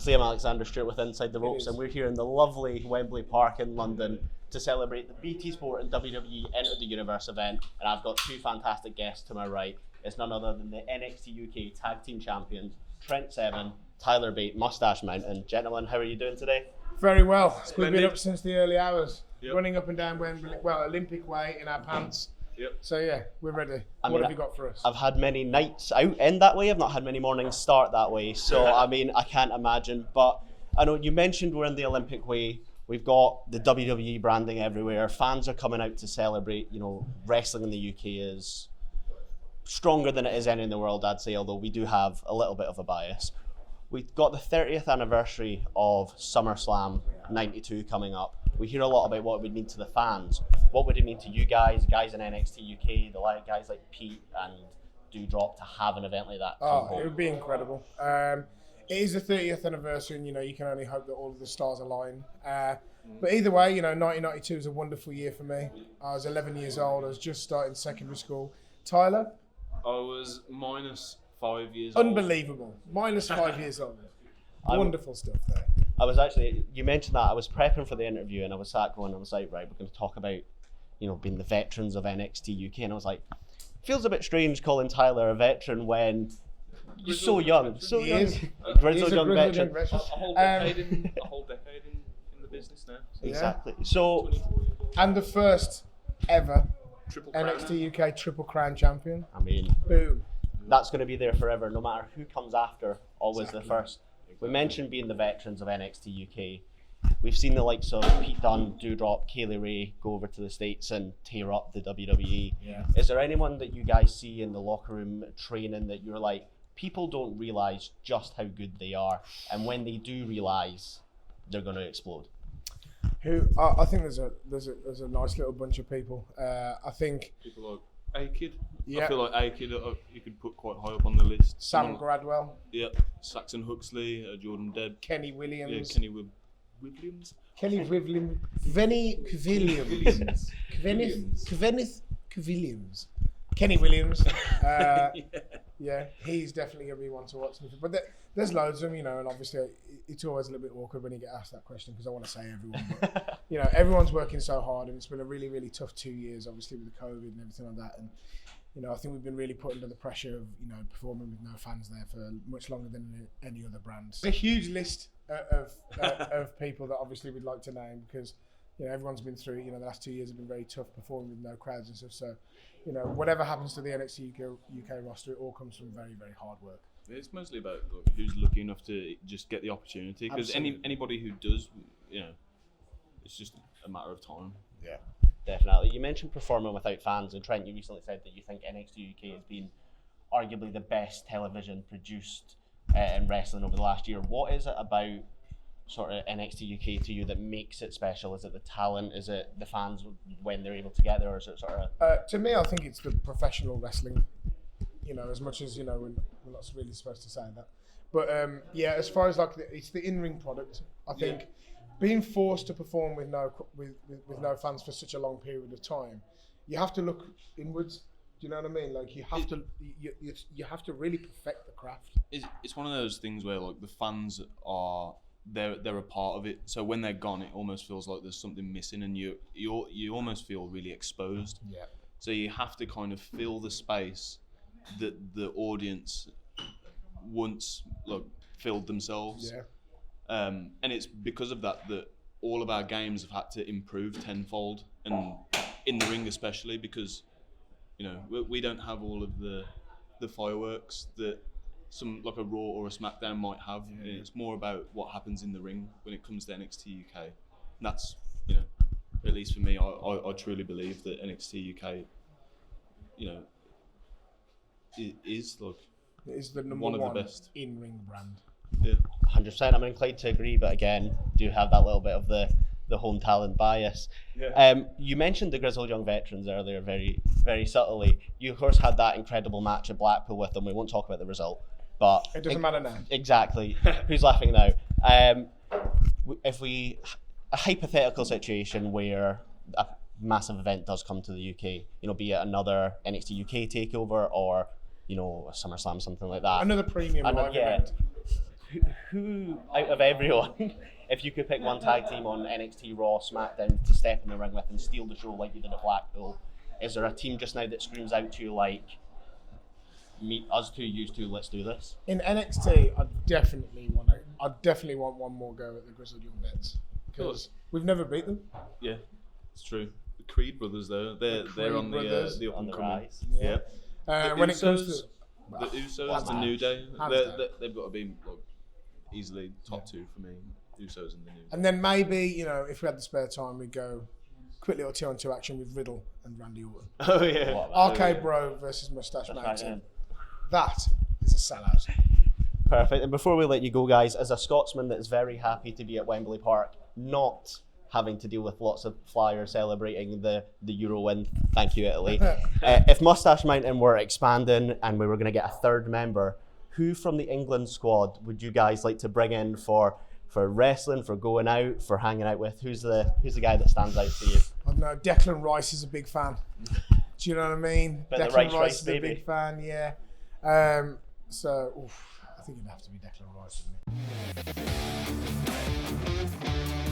It's Liam Alexander Stewart with Inside the Ropes, and we're here in the lovely Wembley Park in London to celebrate the BT Sport and WWE Enter the Universe event. And I've got two fantastic guests to my right. It's none other than the NXT UK Tag Team Champions, Trent Seven, Tyler Bate, Moustache Mountain. Gentlemen, how are you doing today? Very well. We've been up since the early hours, running up and down Wembley, Olympic way in our pants. So yeah, we're ready. What have you got for us? I've had many nights out in that way. I've not had many mornings start that way. So I mean, I can't imagine. But I know you mentioned we're in the Olympic way. We've got the WWE branding everywhere. Fans are coming out to celebrate. You know, wrestling in the UK is stronger than it is any in the world, I'd say, although we do have a little bit of a bias. We've got the 30th anniversary of SummerSlam 92 coming up. We hear a lot about what it would mean to the fans. What would it mean to you guys in NXT UK, the guys like Pete and Doudrop, to have an event like that come home? It would be incredible. It is the 30th anniversary, and you can only hope that all of the stars align. But either way, 1992 was a wonderful year for me. I was 11 years old. I was just starting secondary school. Tyler? I was -5 years old. Unbelievable. -5 years old. Wonderful stuff there. I was actually, you mentioned that, I was prepping for the interview and I was right, we're going to talk about, being the veterans of NXT UK, and I was like, feels a bit strange calling Tyler a veteran when you're so young. Grizzled young veteran. A whole decade in the business now. So. Exactly. So, and the first ever Triple Crown. NXT UK Triple Crown champion. I mean, boom. That's going to be there forever, no matter who comes after, always the first. We mentioned being the veterans of NXT UK. We've seen the likes of Pete Dunne, Doudrop, Kaylee Ray go over to the States and tear up the WWE. Yeah. Is there anyone that you guys see in the locker room training that you're like, people don't realise just how good they are, and when they do realise, they're going to explode? I think there's a nice little bunch of people. I think people like A-Kid. Yeah. I feel like A-Kid you could put quite high up on the list. Sam Gradwell. Yeah. Saxon Huxley, Jordan Debb. Kenny Williams. Yeah, Kenny Williams. Kenny Williams. Vinny Williams. Williams. Kenny Williams. Yeah, he's definitely going to be one to watch. But there's loads of them, and obviously it's always a little bit awkward when you get asked that question because I want to say everyone. But, everyone's working so hard, and it's been a really, really tough 2 years, obviously, with the COVID and everything like that. And, I think we've been really put under the pressure of, performing with no fans there for much longer than any other brand. A huge list of people that obviously we'd like to name because, everyone's been through, the last 2 years have been very tough performing with no crowds and stuff. So, whatever happens to the NXT UK roster, it all comes from very, very hard work. It's mostly about who's lucky enough to just get the opportunity, because anybody who does, it's just a matter of time. Yeah, definitely. You mentioned performing without fans, and Trent, you recently said that you think NXT UK has been arguably the best television produced in wrestling over the last year. What is it about sort of NXT UK to you that makes it special? Is it the talent? Is it the fans when they're able to get there? Or is it sort of... to me, I think it's the professional wrestling. As much as, we're not really supposed to say that. But as far as it's the in-ring product. I think being forced to perform with no fans for such a long period of time, you have to look inwards. Do you know what I mean? Like you have to really perfect the craft. It's one of those things where the fans are they're a part of it. So when they're gone, it almost feels like there's something missing, and you almost feel really exposed. Yeah. So you have to kind of fill the space that the audience once filled themselves. Yeah. And it's because of that all of our games have had to improve tenfold, and in the ring especially, because we don't have all of the fireworks that some a Raw or a SmackDown might have. Yeah. It's more about what happens in the ring when it comes to NXT UK. And that's at least for me, I truly believe that NXT UK is the number one of the best in-ring brand. Yeah, 100%. I'm inclined to agree, but again, do have that little bit of the home talent bias. Yeah. You mentioned the grizzled young veterans earlier, very, very subtly. You of course had that incredible match at Blackpool with them. We won't talk about the result, but it doesn't matter now. Exactly. Who's laughing now? If a hypothetical situation where a massive event does come to the UK, be it another NXT UK takeover or a SummerSlam, something like that. Another premium live event. who out of everyone, if you could pick one tag team on NXT, Raw, SmackDown to step in the ring with and steal the show like you did at Blackpool, is there a team just now that screams out to you like, meet us two, you two, let's do this? In NXT, I definitely want one more go at the Grizzled Young Vets because we've never beat them. Yeah, it's true. The Creed brothers, though, they're on brothers. the up and coming. rise. Yeah. When it comes to the Usos, the New Day, they've got to be like, easily top two for me. Usos and the New Day. And then maybe, if we had the spare time, we'd go quickly or 2-on-2 action with Riddle and Randy Orton. Oh yeah. RK Bro versus Moustache Mountain. Right, That is a sellout. Perfect. And before we let you go, guys, as a Scotsman that is very happy to be at Wembley Park, not having to deal with lots of flyers celebrating the Euro win, thank you, Italy. If Moustache Mountain were expanding and we were going to get a third member, who from the England squad would you guys like to bring in for wrestling, for going out, for hanging out with? Who's the guy that stands out to you? I don't know. Declan Rice is a big fan. Do you know what I mean? But the Declan Rice Rice is baby. a big fan, yeah. So, I think it'd have to be Declan Rice, wouldn't it?